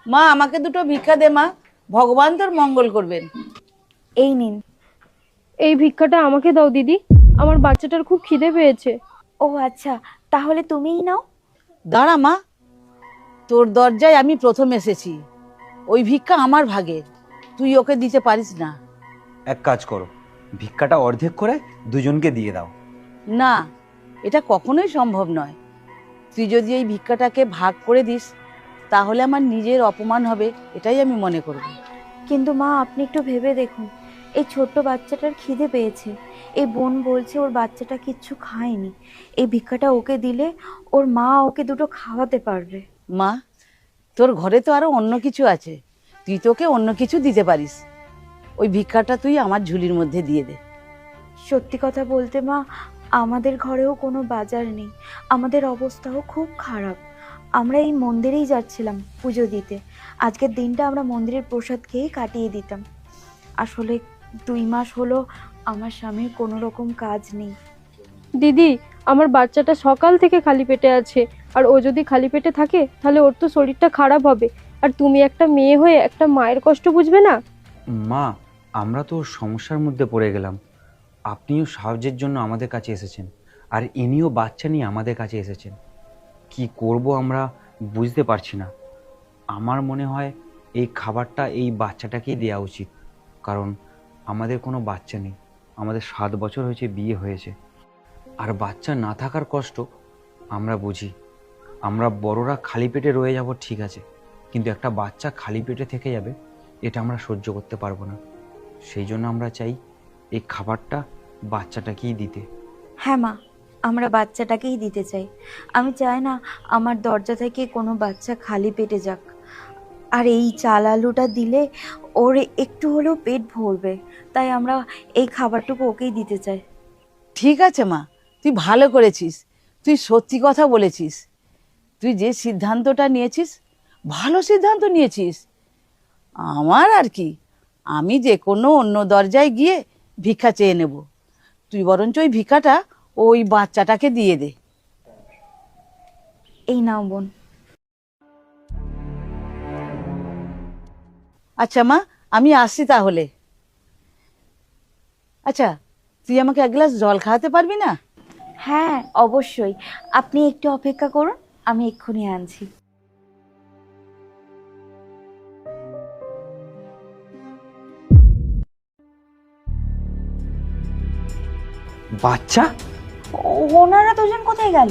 মা আমাকে দুটো ভিক্ষা দে মা, ভগবান তোর মঙ্গল করবেন। এই নিন। এই ভিক্ষাটা আমাকে দাও দিদি, আমার বাচ্চাটার খুব খিদে পেয়েছে। ও আচ্ছা, তাহলে তুমিই নাও। দাঁড়া মা, তোর দরজায় আমি প্রথম এসেছি, ওই ভিক্ষা আমার ভাগের, তুই ওকে দিতে পারিস না। এক কাজ করো, ভিক্ষাটা অর্ধেক করে দুজনকে দিয়ে দাও। না, এটা কখনোই সম্ভব নয়। তুই যদি এই ভিক্ষাটাকে ভাগ করে দিস তাহলে আমার নিজের অপমান হবে, এটাই আমি মনে করব। কিন্তু মা, আপনি একটু ভেবে দেখুন, এই ছোট্ট বাচ্চাটার খিদে পেয়েছে। এই বোন বলছে ওর বাচ্চাটা কিচ্ছু খায়নি। এই ভিক্ষাটা ওকে দিলে ওর মা ওকে দুটো খাওয়াতে পারবে। মা, তোর ঘরে তো আরো অন্য কিছু আছে, তুই তোকে অন্য কিছু দিতে পারিস। ওই ভিক্ষাটা তুই আমার ঝুলির মধ্যে দিয়ে দে। সত্যি কথা বলতে মা, আমাদের ঘরেও কোনো বাজার নেই, আমাদের অবস্থাও খুব খারাপ। আমরা এই মন্দিরেই যাচ্ছিলাম পুজো দিতে। আজকের দিনটা আমরা মন্দিরের প্রসাদ খেয়েই কাটিয়ে দিতাম। আসলে 2 মাস হলো আমার স্বামীর কোনো রকম কাজ নেই। দিদি, আমার বাচ্চাটা সকাল থেকে খালি পেটে আছে, আর ও যদি খালি পেটে থাকে তাহলে ওর তো শরীরটা খারাপ হবে। আর তুমি একটা মেয়ে হয়ে একটা মায়ের কষ্ট বুঝবে না? মা, আমরা তো সমস্যার মধ্যে পড়ে গেলাম, আপনিও সাহায্যের জন্য আমাদের কাছে এসেছেন, আর ইনিও বাচ্চা নিয়ে আমাদের কাছে এসেছেন। কি করব আমরা বুঝতে পারছি না। আমার মনে হয় এই খাবারটা এই বাচ্চাটাকেই দেওয়া উচিত, কারণ আমাদের কোনো বাচ্চা নেই। আমাদের 7 বছর হয়েছে বিয়ে হয়েছে, আর বাচ্চা না থাকার কষ্ট আমরা বুঝি। আমরা বড়রা খালি পেটে রয়ে যাব ঠিক আছে, কিন্তু একটা বাচ্চা খালি পেটে থেকে যাবে, এটা আমরা সহ্য করতে পারবো না। সেই জন্য আমরা চাই এই খাবারটা বাচ্চাটাকেই দিতে। হ্যাঁ মা, আমরা বাচ্চাটাকেই দিতে চাই। আমি চাই না আমার দরজা থেকে কোনো বাচ্চা খালি পেটে যাক। আর এই চাল আলুটা দিলে ওর একটু হলেও পেট ভরবে, তাই আমরা এই খাবারটুকু ওকেই দিতে চাই। ঠিক আছে মা, তুই ভালো করেছিস, তুই সত্যি কথা বলেছিস। তুই যে সিদ্ধান্তটা নিয়েছিস, ভালো সিদ্ধান্ত নিয়েছিস। আমার আর কি, আমি যে কোনো অন্য দরজায় গিয়ে ভিক্ষা চেয়ে নেব। তুই বরঞ্চ ওই ভিক্ষাটা ওই বাচ্চাটাকে দিয়ে দে। এই নাও বোন। আচ্ছা মা, আমি আসছি তাহলে। আচ্ছা, তুই আমাকে 1 গ্লাস জল খাওয়াতে পারবি না? হ্যাঁ অবশ্যই, আপনি একটু অপেক্ষা করুন, আমি এক্ষুনি আনছি। বাচ্চা? ওনারা দুজন কোথায় গেল?